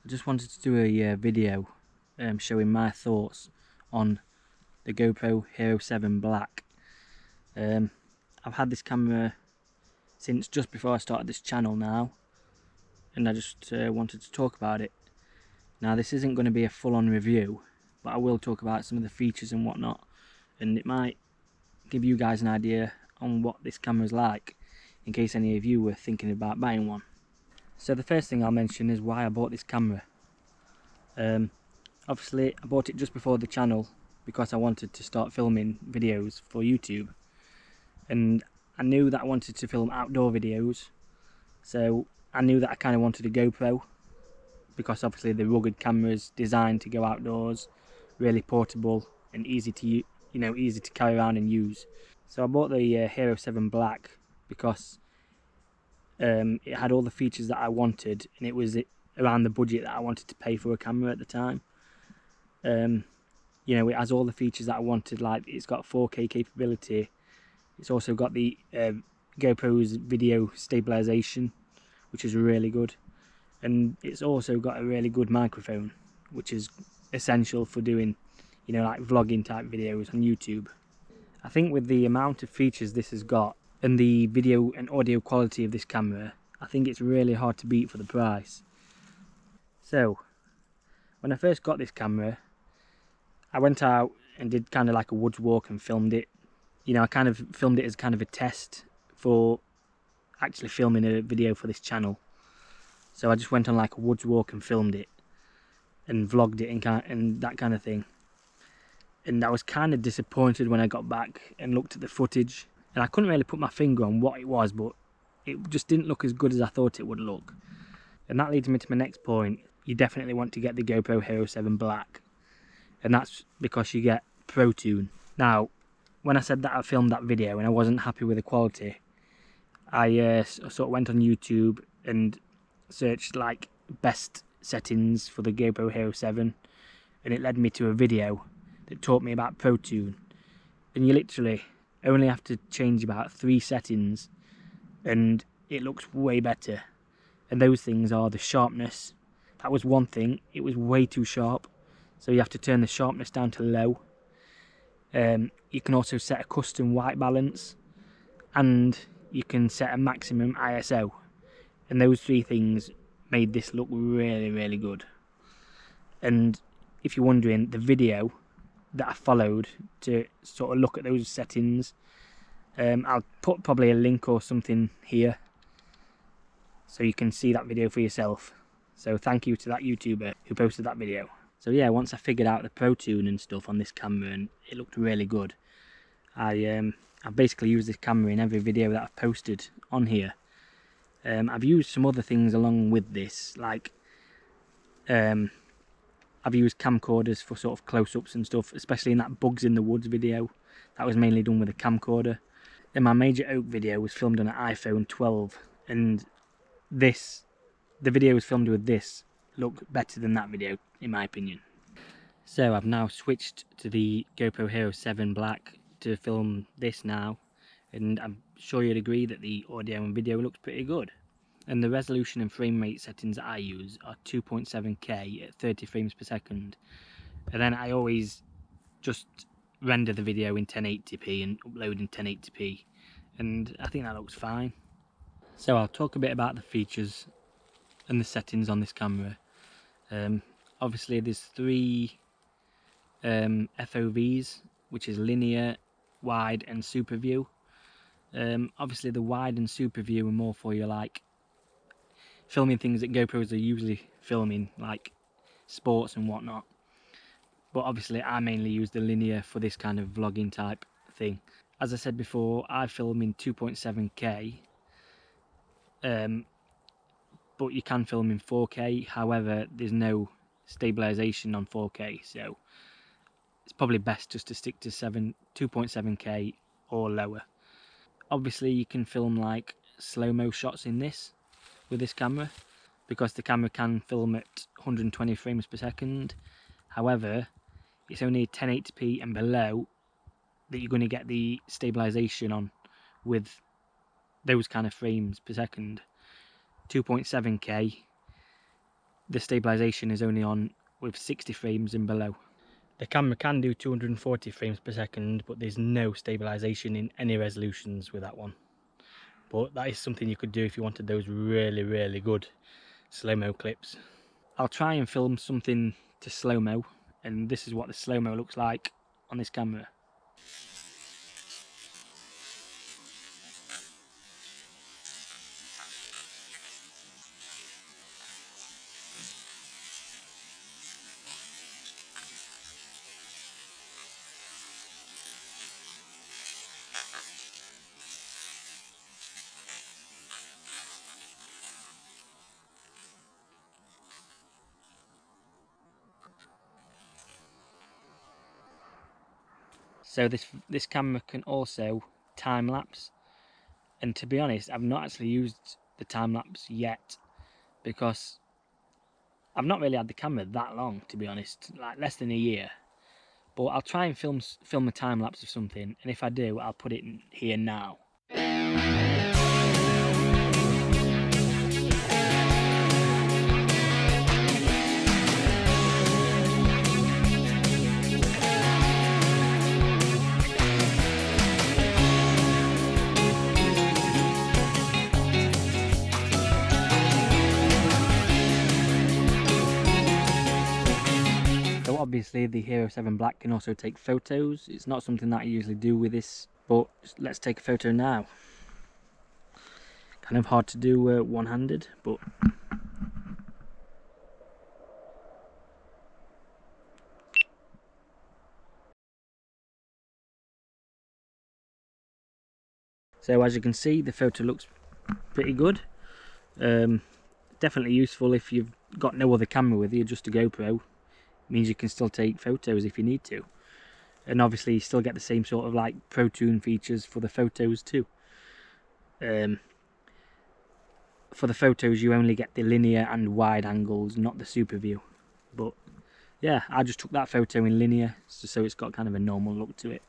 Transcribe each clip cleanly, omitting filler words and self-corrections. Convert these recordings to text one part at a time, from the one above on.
I just wanted to do a video showing my thoughts on the GoPro Hero 7 Black. I've had this camera since just before I started this channel now, and I just wanted to talk about it. Now this isn't going to be a full-on review, but I will talk about some of the features and whatnot, and it might give you guys an idea on what this camera is like, in case any of you were thinking about buying one. So the first thing I'll mention is why I bought this camera. Obviously I bought it just before the channel because I wanted to start filming videos for YouTube, and I knew that I wanted to film outdoor videos, so I knew that I kind of wanted a GoPro because obviously the rugged camera is designed to go outdoors, really portable and easy to easy to carry around and use. So I bought the Hero 7 Black because it had all the features that I wanted, and it was around the budget that I wanted to pay for a camera at the time. It has all the features that I wanted, like it's got 4K capability. It's also got the GoPro's video stabilization, which is really good, and it's also got a really good microphone, which is essential for doing like vlogging type videos on YouTube. I think with the amount of features this has got and the video and audio quality of this camera, I think it's really hard to beat for the price. So when I first got this camera, I went out and did kind of like a woods walk and filmed it. I kind of filmed it as kind of a test for actually filming a video for this channel. So I just went on like a woods walk and filmed it and vlogged it and that kind of thing. And I was kind of disappointed when I got back and looked at the footage, and I couldn't really put my finger on what it was, but it just didn't look as good as I thought it would look. And that leads me to my next point. You definitely want to get the GoPro Hero 7 Black, and that's because you get Pro Tune. Now, when I said that I filmed that video and I wasn't happy with the quality, I sort of went on YouTube and searched like best settings for the GoPro Hero 7, and it led me to a video that taught me about Pro Tune. And you literally only have to change about 3 settings and it looks way better. And those things are the sharpness. That was one thing, it was way too sharp, so you have to turn the sharpness down to low. You can also set a custom white balance, and you can set a maximum ISO, and those 3 things made this look really, really good. And if you're wondering, the video that I followed to sort of look at those settings, I'll put probably a link or something here so you can see that video for yourself. So thank you to that YouTuber who posted that video. So yeah, once I figured out the Pro Tune and stuff on this camera and it looked really good, I basically used this camera in every video that I've posted on here. I've used some other things along with this, like I've used camcorders for sort of close-ups and stuff, especially in that Bugs in the Woods video. That was mainly done with a camcorder. And my Major Oak video was filmed on an iPhone 12, and the video was filmed with this looked better than that video, in my opinion. So I've now switched to the GoPro Hero 7 Black to film this now, and I'm sure you'd agree that the audio and video looks pretty good. And the resolution and frame rate settings that I use are 2.7K at 30 frames per second. And then I always just render the video in 1080p and upload in 1080p. And I think that looks fine. So I'll talk a bit about the features and the settings on this camera. Obviously there's 3 FOVs, which is linear, wide and super view. Obviously the wide and super view are more for your like filming things that GoPros are usually filming, like sports and whatnot. But obviously I mainly use the linear for this kind of vlogging type thing. As I said before, I film in 2.7K, but you can film in 4K. However, there's no stabilization on 4K, so it's probably best just to stick to 2.7K or lower. Obviously you can film like slow-mo shots in this with this camera, because the camera can film at 120 frames per second. However, it's only 1080p and below that you're going to get the stabilization on with those kind of frames per second. 2.7K the stabilisation is only on with 60 frames and below. The camera can do 240 frames per second, but there's no stabilisation in any resolutions with that one. But that is something you could do if you wanted those really good slow-mo clips. I'll try and film something to slow-mo, and this is what the slow-mo looks like on this camera. So this camera can also time lapse, and to be honest, I've not actually used the time lapse yet because I've not really had the camera that long, to be honest, like less than a year. But I'll try and film a time lapse of something, and if I do, I'll put it in here now. So obviously the Hero 7 Black can also take photos. It's not something that I usually do with this, but let's take a photo now. Kind of hard to do one-handed, but so as you can see, the photo looks pretty good. Definitely useful if you've got no other camera with you, just a GoPro. Means you can still take photos if you need to, and obviously you still get the same sort of like Pro Tune features for the photos too. For the photos you only get the linear and wide angles, not the super view. But yeah, I just took that photo in linear, so it's got kind of a normal look to it.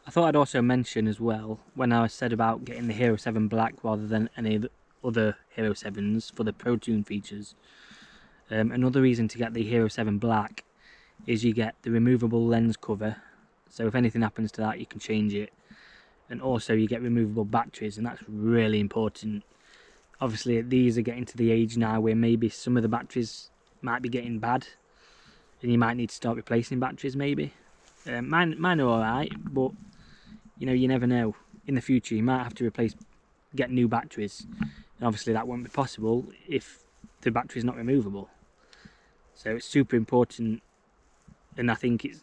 I thought I'd also mention as well, when I said about getting the Hero 7 Black rather than any other Hero 7s for the Pro Tune features, another reason to get the Hero 7 Black is you get the removable lens cover, so if anything happens to that you can change it, and also you get removable batteries, and that's really important. Obviously these are getting to the age now where maybe some of the batteries might be getting bad and you might need to start replacing batteries maybe. Mine are alright, but you know, you never know. In the future you might have to get new batteries, and obviously that won't be possible if the battery is not removable. So it's super important, and I think it's,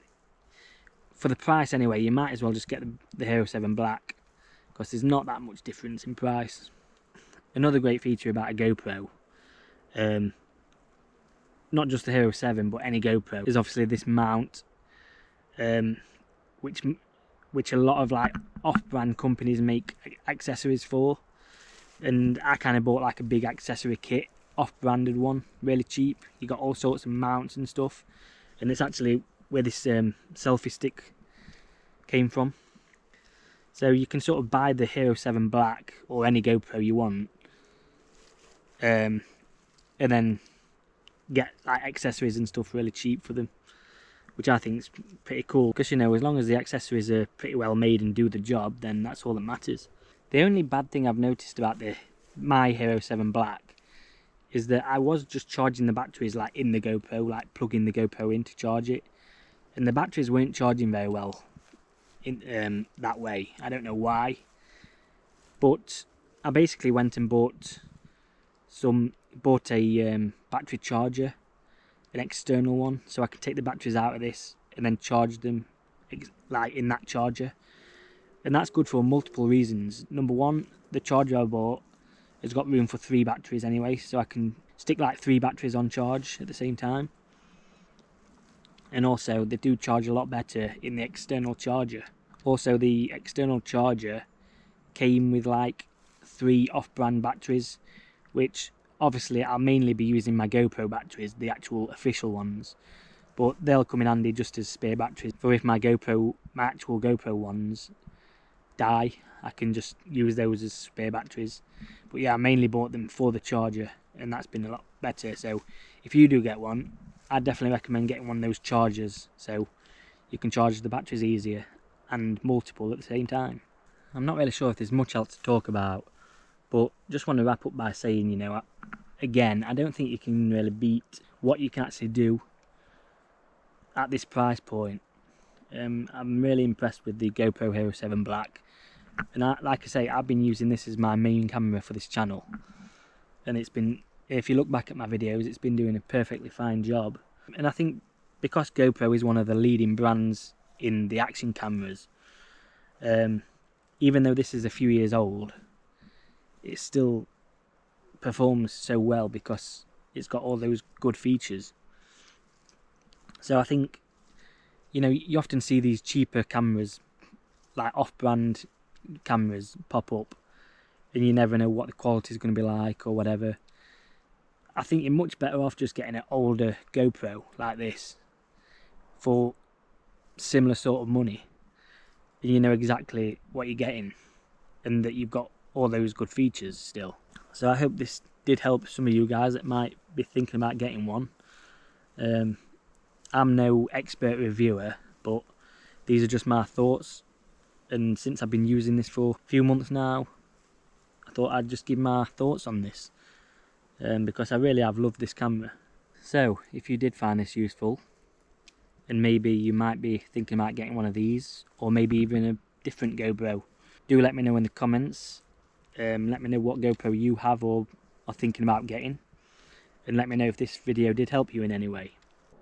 for the price anyway, you might as well just get the Hero 7 Black, because there's not that much difference in price. Another great feature about a GoPro, not just the Hero 7 but any GoPro, is obviously this mount, which a lot of like off-brand companies make accessories for, and I kind of bought like a big accessory kit, off-branded one, really cheap. You got all sorts of mounts and stuff, and it's actually where this selfie stick came from. So you can sort of buy the Hero 7 Black or any GoPro you want, and then get like accessories and stuff really cheap for them, which I think is pretty cool, because you know, as long as the accessories are pretty well made and do the job, then that's all that matters. The only bad thing I've noticed about my Hero 7 Black is that I was just charging the batteries like in the GoPro, like plugging the GoPro in to charge it, and the batteries weren't charging very well in that way. I don't know why, but I basically went and bought a battery charger, an external one, so I could take the batteries out of this and then charge them like in that charger. And that's good for multiple reasons. Number one, the charger I bought has got room for 3 batteries anyway, so I can stick like 3 batteries on charge at the same time. And also they do charge a lot better in the external charger. Also, the external charger came with like 3 off-brand batteries, which obviously I'll mainly be using my GoPro batteries, the actual official ones, but they'll come in handy just as spare batteries for if my actual GoPro ones die, I can just use those as spare batteries. But yeah, I mainly bought them for the charger, and that's been a lot better. So if you do get one, I'd definitely recommend getting one of those chargers, so you can charge the batteries easier and multiple at the same time. I'm not really sure if there's much else to talk about, but just want to wrap up by saying, you know, again, I don't think you can really beat what you can actually do at this price point. I'm really impressed with the GoPro Hero 7 Black, and like I say, I've been using this as my main camera for this channel, and it's been, if you look back at my videos, it's been doing a perfectly fine job. And I think because GoPro is one of the leading brands in the action cameras, even though this is a few years old, it still performs so well because it's got all those good features. So I think, you know, you often see these cheaper cameras, like off-brand cameras, pop up, and you never know what the quality is going to be like or whatever. I think you're much better off just getting an older GoPro like this for similar sort of money, and you know exactly what you're getting and that you've got all those good features still. So I hope this did help some of you guys that might be thinking about getting one. I'm no expert reviewer, but these are just my thoughts, and since I've been using this for a few months now, I thought I'd just give my thoughts on this, because I really have loved this camera. So if you did find this useful, and maybe you might be thinking about getting one of these, or maybe even a different GoPro, do let me know in the comments. Let me know what GoPro you have or are thinking about getting, and let me know if this video did help you in any way.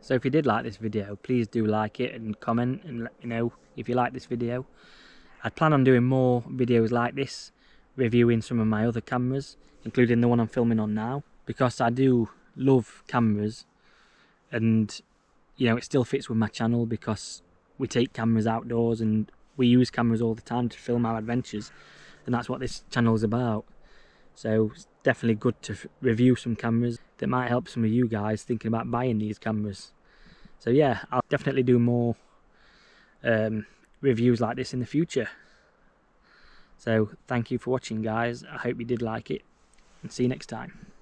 So if you did like this video, please do like it and comment and let me know if you like this video. I plan on doing more videos like this, reviewing some of my other cameras, including the one I'm filming on now, because I do love cameras, and you know, it still fits with my channel because we take cameras outdoors and we use cameras all the time to film our adventures, and that's what this channel is about. So it's definitely good to review some cameras that might help some of you guys thinking about buying these cameras. So yeah, I'll definitely do more reviews like this in the future. So thank you for watching, guys. I hope you did like it, and see you next time.